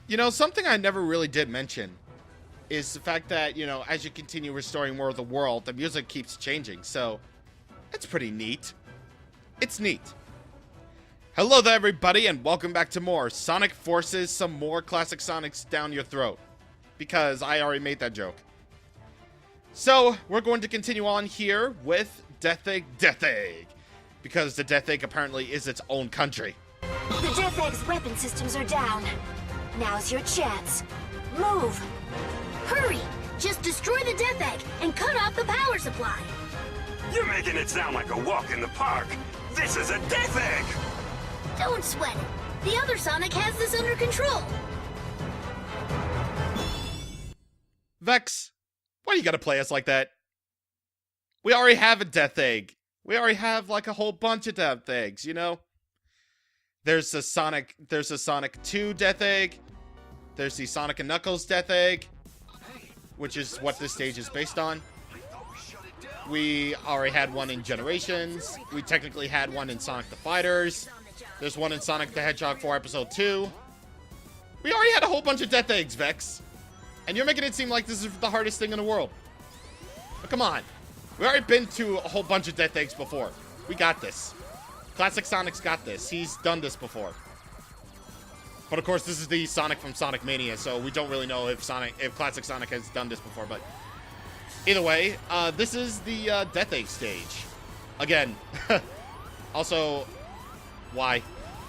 You know, something I never really did mention is the fact that, you know, as you continue restoring more of the world, the music keeps changing, so it's pretty neat. It's neat. Hello there, everybody, and welcome back to more Sonic Forces, some more classic Sonics down your throat. Because I already made that joke. So, we're going to continue on here with Death Egg. Because the Death Egg apparently is its own country. The Death Egg's weapon systems are down. Now's your chance. Move. Hurry! Just destroy the Death Egg and cut off the power supply. You're making it sound like a walk in the park. This is a Death Egg! Don't sweat it. The other Sonic has this under control. Vex, why do you gotta play us like that? We already have a Death Egg. We already have like a whole bunch of Death Eggs, you know? There's a Sonic 2 Death Egg. There's the Sonic and Knuckles Death Egg, which is what this stage is based on. We already had one in Generations. We technically had one in Sonic the Fighters. There's one in Sonic the Hedgehog 4 Episode 2. We already had a whole bunch of Death Eggs, Vex. And you're making it seem like this is the hardest thing in the world. But come on. We already been to a whole bunch of Death Eggs before. We got this. Classic Sonic's got this. He's done this before. But of course, this is the Sonic from Sonic Mania, so we don't really know if Classic Sonic has done this before. But either way, this is the Death Egg stage. Again. Also, why?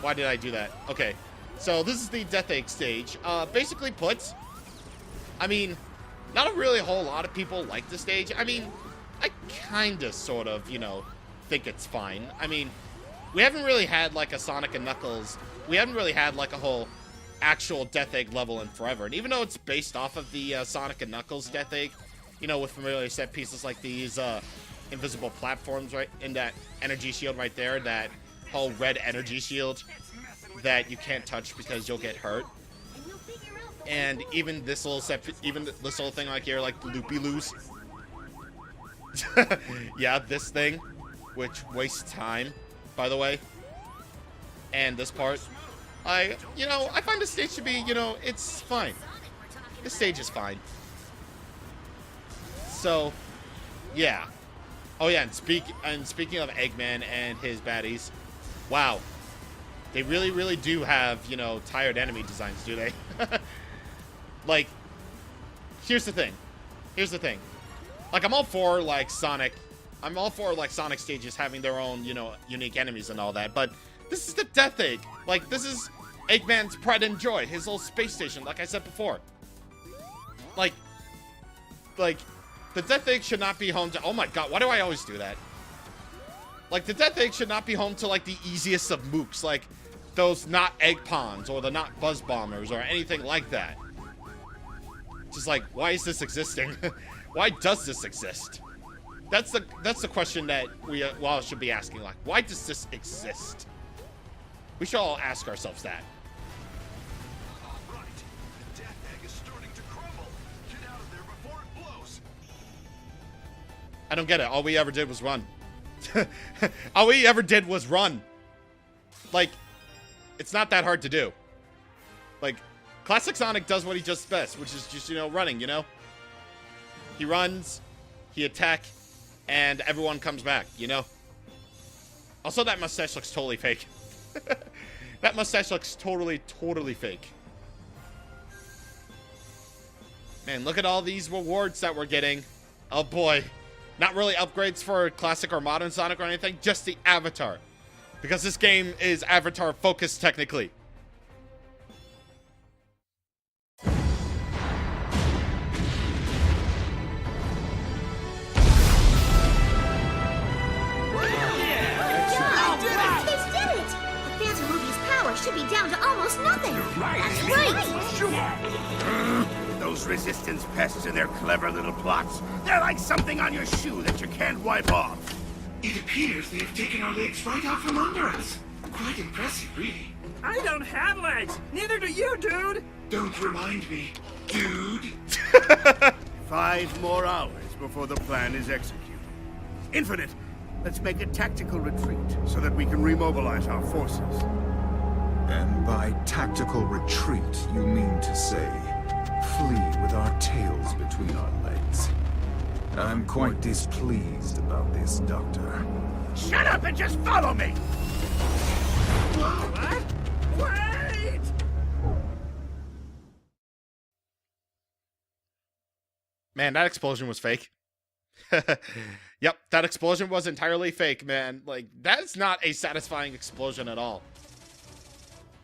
Why did I do that? Okay. So this is the Death Egg stage. Basically put, I mean, not really a whole lot of people like the stage. I mean, I kinda, sort of, you know, think it's fine. I mean, we haven't really had, like, a Sonic and Knuckles. We haven't really had, like, a whole actual Death Egg level in forever. And even though it's based off of the Sonic and Knuckles Death Egg, you know, with familiar set pieces like these invisible platforms, right, and that energy shield right there, that whole red energy shield that you can't touch because you'll get hurt. And even this little thing like here, like Loopy-Loos. Yeah, this thing, which wastes time, by the way. And this part, I find the stage to be, you know, it's fine. This stage is fine. So, yeah. Oh yeah, and speaking of Eggman and his baddies, wow. They really, really do have, you know, tired enemy designs, do they? Like, here's the thing. Like, I'm all for Sonic stages having their own, you know, unique enemies and all that, but this is the Death Egg. Like, this is Eggman's pride and joy, his little space station, like I said before. Like, the Death Egg should not be home to, oh my god, why do I always do that? Like, the Death Egg should not be home to, like, the easiest of mooks, like those not Egg Ponds or the not Buzz Bombers or anything like that. Just like, why is this existing? Why does this exist? That's the question that we all should be asking. Like, why does this exist? We should all ask ourselves that. All right. The Death Egg is starting to crumble. Get out of there before it blows. I don't get it. All we ever did was run. All we ever did was run. Like, it's not that hard to do. Like, Classic Sonic does what he does best, which is just, you know, running, you know? He runs, he attacks, and everyone comes back, you know? Also, that mustache looks totally fake. That mustache looks totally fake. Man, look at all these rewards that we're getting. Oh boy. Not really upgrades for Classic or Modern Sonic or anything, just the avatar. Because this game is avatar focused technically. Should be down to almost nothing. That's right. Those resistance pests and their clever little plots. They're like something on your shoe that you can't wipe off. It appears they've taken our legs right out from under us. Quite impressive, really. I don't have legs. Neither do you, dude. Don't remind me, dude. 5 more hours before the plan is executed. Infinite, let's make a tactical retreat so that we can remobilize our forces. And by tactical retreat, you mean to say, flee with our tails between our legs. I'm quite displeased about this, Doctor. Shut up and just follow me! What? Wait! Man, that explosion was fake. Yep, that explosion was entirely fake, man. Like, that's not a satisfying explosion at all.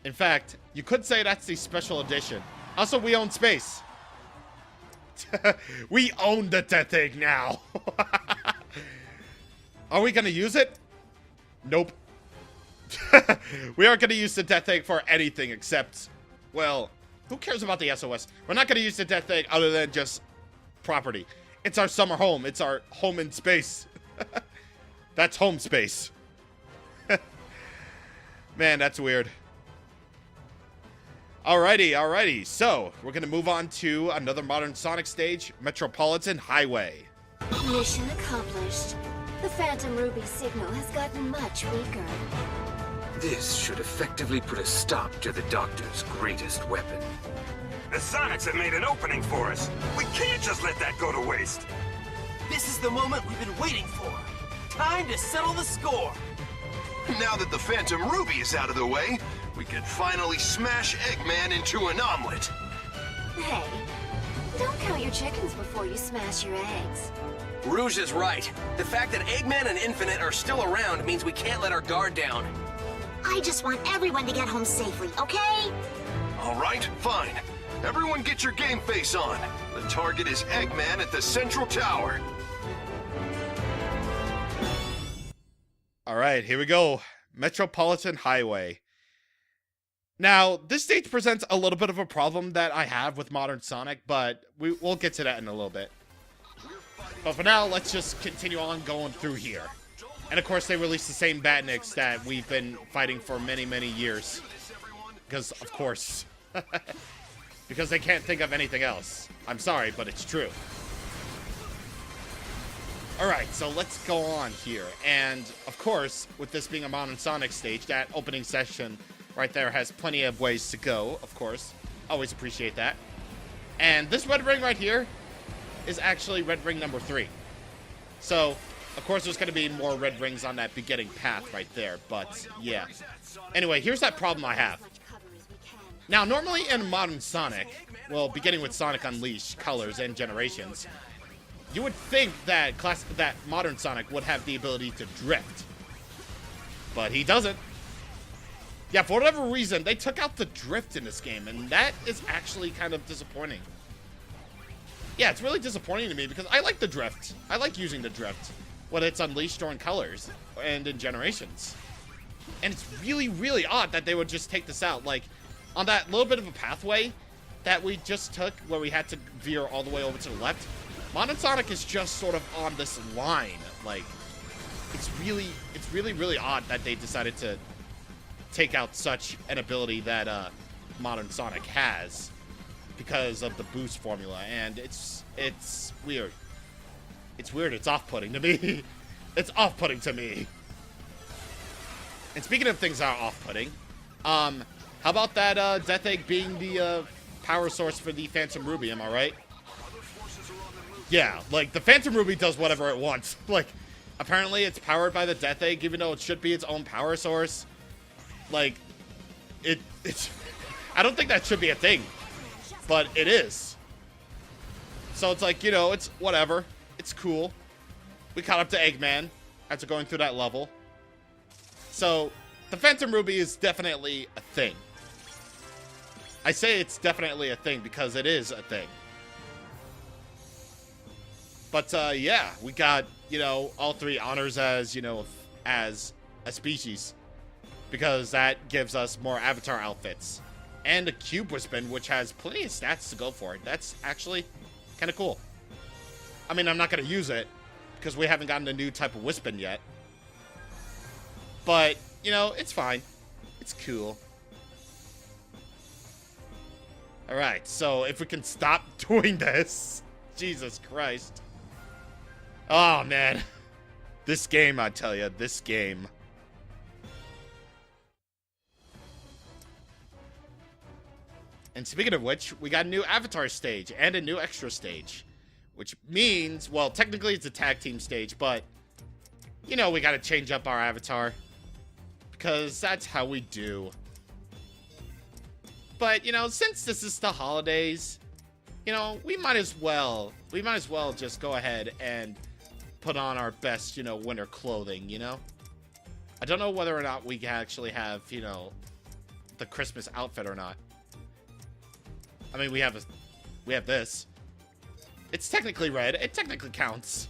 In fact, you could say that's the special edition. Also, we own space. We own the Death Egg now. Are we gonna use it? Nope. We aren't gonna use the Death Egg for anything except, well, who cares about the SOS? We're not gonna use the Death Egg other than just property. It's our summer home. It's our home in space. That's home space. Man, that's weird. Alrighty. So, we're gonna move on to another modern Sonic stage, Metropolitan Highway. Mission accomplished. The Phantom Ruby signal has gotten much weaker. This should effectively put a stop to the Doctor's greatest weapon. The Sonics have made an opening for us. We can't just let that go to waste. This is the moment we've been waiting for. Time to settle the score. Now that the Phantom Ruby is out of the way, we can finally smash Eggman into an omelet. Hey, don't count your chickens before you smash your eggs. Rouge is right. The fact that Eggman and Infinite are still around means we can't let our guard down. I just want everyone to get home safely, okay? All right, fine. Everyone get your game face on. The target is Eggman at the Central Tower. Alright, here we go. Metropolitan Highway. Now, this stage presents a little bit of a problem that I have with modern Sonic, but we'll get to that in a little bit. But for now, let's just continue on going through here. And of course, they released the same Batniks that we've been fighting for many, many years. Because, of course. Because they can't think of anything else. I'm sorry, but it's true. Alright, so let's go on here. And, of course, with this being a modern Sonic stage, that opening session right there has plenty of ways to go, of course. Always appreciate that. And this red ring right here is actually red ring number 3. So, of course, there's going to be more red rings on that beginning path right there, but yeah. Anyway, here's that problem I have. Now, normally in modern Sonic, well, beginning with Sonic Unleashed, Colors, and Generations, you would think that modern Sonic would have the ability to drift. But he doesn't. Yeah, for whatever reason, they took out the drift in this game, and that is actually kind of disappointing. Yeah, it's really disappointing to me because I like the drift. I like using the drift, whether it's Unleashed or in Colors and in Generations. And it's really, really odd that they would just take this out. Like, on that little bit of a pathway that we just took where we had to veer all the way over to the left, modern Sonic is just sort of on this line. Like, it's really, really odd that they decided to take out such an ability that modern Sonic has because of the boost formula, and it's weird. It's weird. It's off-putting to me. It's off-putting to me. And speaking of things that are off-putting, how about that Death Egg being the power source for the Phantom Ruby? Am I right? Yeah, like the Phantom Ruby does whatever it wants. Like, apparently it's powered by the Death Egg, even though it should be its own power source. Like, it's I don't think that should be a thing, but it is. So it's like, you know, it's whatever. It's cool. We caught up to Eggman after going through that level. So, the Phantom Ruby is definitely a thing. I say it's definitely a thing because it is a thing. But, yeah, we got, you know, all 3 honors as, you know, as a species. Because that gives us more avatar outfits. And a cube Wispin, which has plenty of stats to go for it. That's actually kind of cool. I mean, I'm not going to use it because we haven't gotten a new type of Wispin yet. But, you know, it's fine. It's cool. Alright, so if we can stop doing this. Jesus Christ. Oh, man. This game, I tell you, this game. And speaking of which, we got a new avatar stage and a new extra stage. Which means, well, technically it's a tag team stage, but, you know, we gotta change up our avatar. Because that's how we do. But, you know, since this is the holidays, you know, we might as well just go ahead and put on our best, you know, winter clothing, you know? I don't know whether or not we actually have, you know, the Christmas outfit or not. I mean, we have this. It's technically red. It technically counts.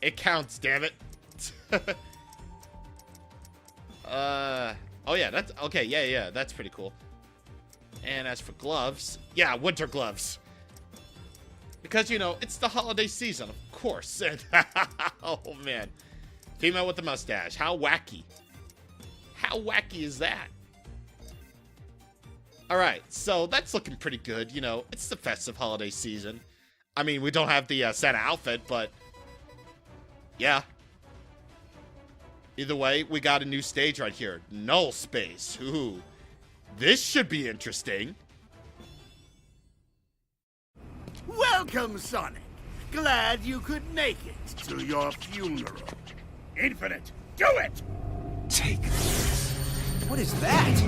It counts, damn it. Oh yeah, that's okay. Yeah, that's pretty cool. And as for gloves, yeah, winter gloves. Because, you know, it's the holiday season, of course. And oh man. Female with the mustache. How wacky. How wacky is that? Alright, so that's looking pretty good. You know, it's the festive holiday season. I mean, we don't have the Santa outfit, but yeah. Either way, we got a new stage right here. Null space. Ooh. This should be interesting. Welcome, Sonic. Glad you could make it to your funeral. Infinite, do it! Take this. What is that?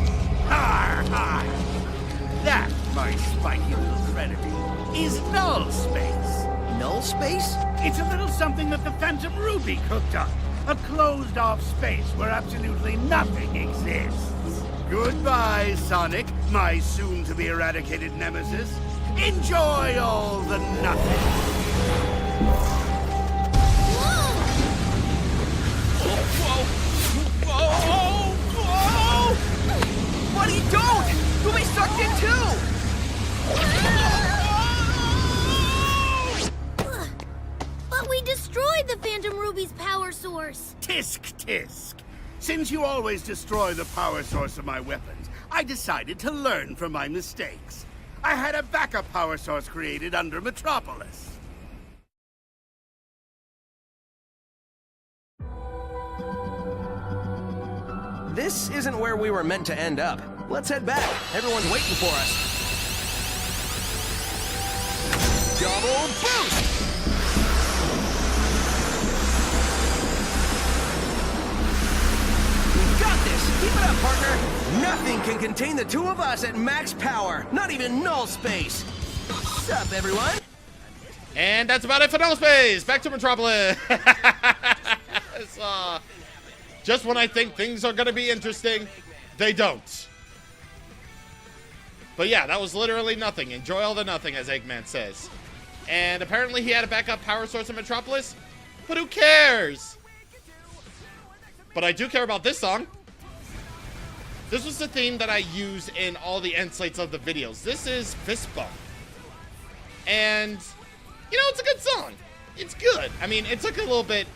Har, har. That, my spiky little predator, is Null space. Null space? It's a little something that the Phantom Ruby cooked up. A closed-off space where absolutely nothing exists. Goodbye, Sonic, my soon-to-be-eradicated nemesis. Enjoy all the nothing. Whoa! Buddy, don't! You'll be sucked in too! But we destroyed the Phantom Ruby's power source. Tisk, tisk. Since you always destroy the power source of my weapons, I decided to learn from my mistakes. I had a backup power source created under Metropolis. This isn't where we were meant to end up. Let's head back. Everyone's waiting for us. Double boost! We got this! Keep it up, partner! Nothing can contain the two of us at max power. Not even Null space. What's up, everyone? And that's about it for Null space. Back to Metropolis. Just when I think things are going to be interesting, they don't. But yeah, that was literally nothing. Enjoy all the nothing, as Eggman says. And apparently he had a backup power source in Metropolis. But who cares? But I do care about this song. This was the theme that I use in all the end slates of the videos. This is Fist Bump. And, you know, it's a good song. It's good. I mean, it took a little bit...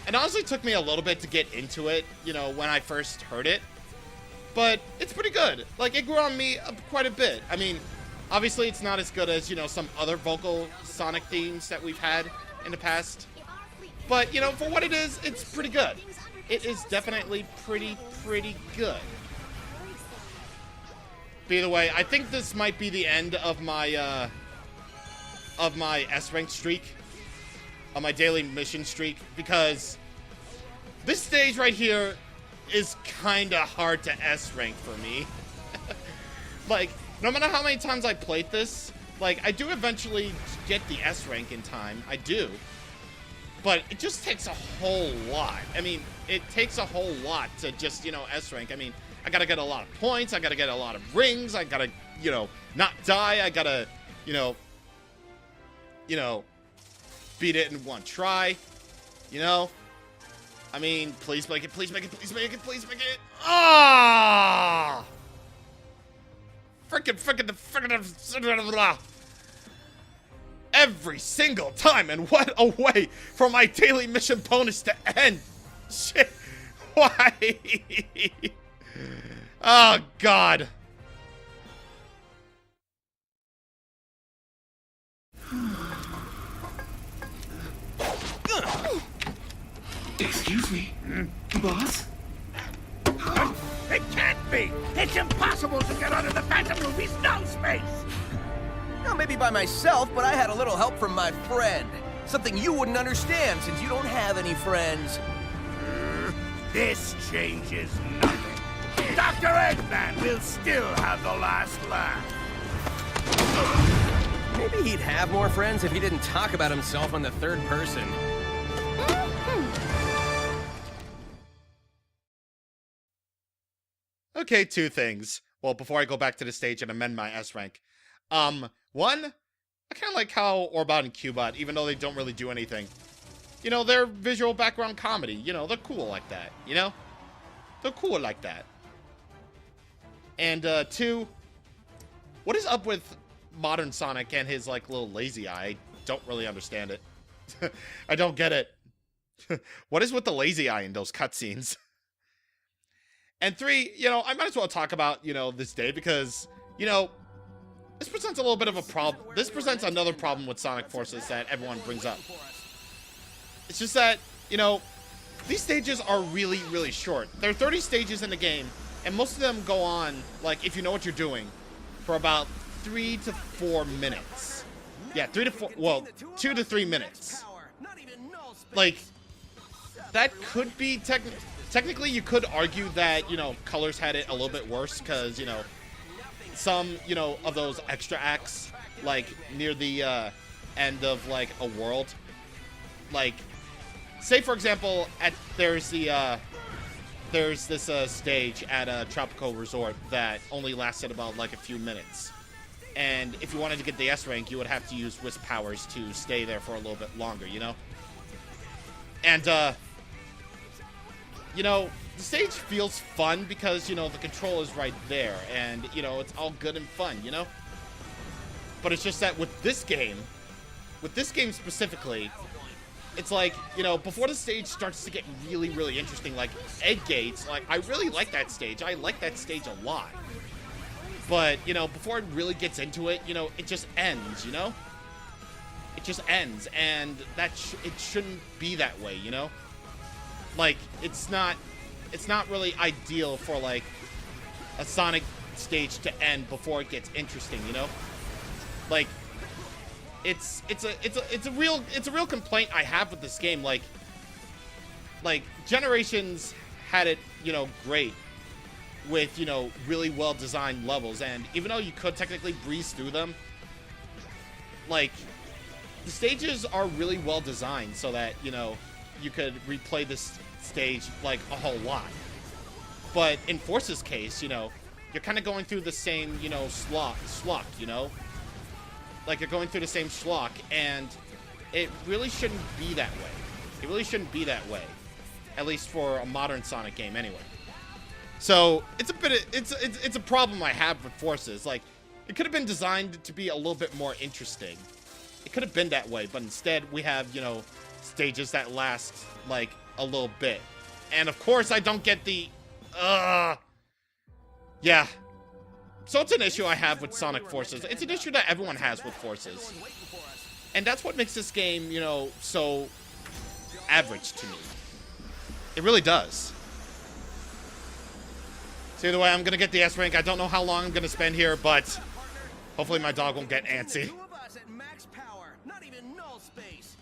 It honestly took me a little bit to get into it, you know, when I first heard it. But it's pretty good. Like, it grew on me quite a bit. I mean, obviously it's not as good as, you know, some other vocal Sonic themes that we've had in the past. But, you know, for what it is, it's pretty good. It is definitely pretty good. By the way, I think this might be the end of my S-rank streak. On my daily mission streak, because this stage right here is kind of hard to S-rank for me. Like, no matter how many times I played this, like, I do eventually get the S-rank in time. I do. But it just takes a whole lot. I mean, it takes a whole lot to just, you know, S-rank. I mean, I gotta get a lot of points. I gotta get a lot of rings. I gotta, you know, not die. I gotta, you know, beat it in one try, you know? I mean, please make it, please make it, please make it, please make it. Ah! Frickin' every single time, and what a way for my daily mission bonus to end. Shit, why? Oh, God. Excuse me, boss? It can't be! It's impossible to get out of the Phantom Ruby's null space! Now, maybe by myself, but I had a little help from my friend. Something you wouldn't understand since you don't have any friends. This changes nothing. Dr. Eggman will still have the last laugh. Maybe he'd have more friends if he didn't talk about himself in the third person. Okay, two things. Well, before I go back to the stage and amend my S rank. One, I kind of like how Orbot and Cubot, even though they don't really do anything, you know, they're visual background comedy. You know, they're cool like that, you know? They're cool like that. And, two, what is up with modern Sonic and his, like, little lazy eye? I don't really understand it. I don't get it. What is with the lazy eye in those cutscenes? And three, you know, I might as well talk about, you know, this day because, you know, this presents a little bit of a problem. This presents another problem with Sonic Forces that everyone brings up. It's just that, you know, these stages are really, really short. There are 30 stages in the game, and most of them go on, like, if you know what you're doing, for about 3 to 4 minutes. Yeah, 3 to 4, well, 2 to 3 minutes. Like, that could be technically, you could argue that, you know, Colors had it a little bit worse because, you know, some, you know, of those extra acts, like, near the end of, like, a world, like, say, for example, there's this stage at a tropical resort that only lasted about, like, a few minutes. And if you wanted to get the S rank, you would have to use Wisp powers to stay there for a little bit longer, you know? And, you know, the stage feels fun because, you know, the control is right there. And, you know, it's all good and fun, you know? But it's just that with this game specifically, it's like, you know, before the stage starts to get really, really interesting, like Egg Gates, like, I really like that stage. I like that stage a lot. But, you know, before it really gets into it, you know, it just ends, you know? It just ends, and it shouldn't be that way, you know? Like, it's not really ideal for, like, a Sonic stage to end before it gets interesting, you know? Like, it's a real complaint I have with this game. Like Generations had it, you know, great with, you know, really well designed levels, and even though you could technically breeze through them, like, the stages are really well designed so that, you know, you could replay this stage, like, a whole lot. But in Force's case, you know, you're kind of going through the same, you know, schlock, you know? Like, you're going through the same schlock, and it really shouldn't be that way. It really shouldn't be that way. At least for a modern Sonic game, anyway. So, it's a problem I have with Forces. Like, it could have been designed to be a little bit more interesting. It could have been that way, but instead we have, you know, stages that last, like, a little bit. And of course I don't get the, yeah. So it's an issue I have with Sonic Forces. It's an issue that everyone has with Forces. And that's what makes this game, you know, so average to me. It really does. So either way, I'm gonna get the S rank. I don't know how long I'm gonna spend here, but hopefully my dog won't get antsy. Not even null space.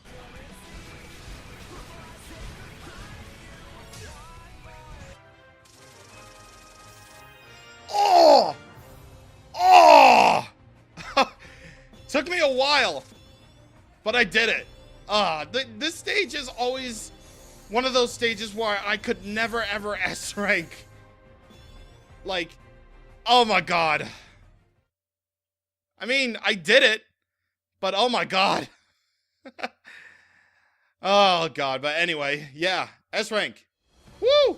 Oh! Oh! Took me a while, but I did it. This stage is always one of those stages where I could never ever S rank. Like, oh my god. I mean, I did it, but oh my god. Oh god, but anyway, yeah, S rank. Woo!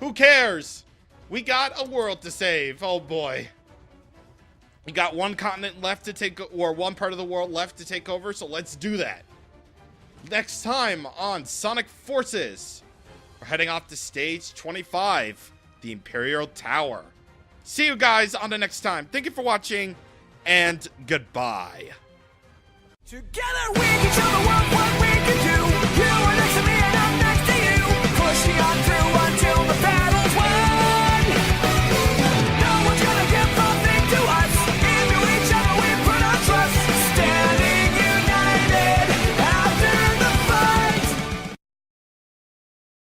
Who cares? We got a world to save. Oh boy. We got one continent left to take, or one part of the world left to take over, so let's do that. Next time on Sonic Forces, we're heading off to stage 25, the Imperial Tower. See you guys on the next time. Thank you for watching, and goodbye. Together we can show the world what we can do. You are next to me and I'm next to you. Pushing on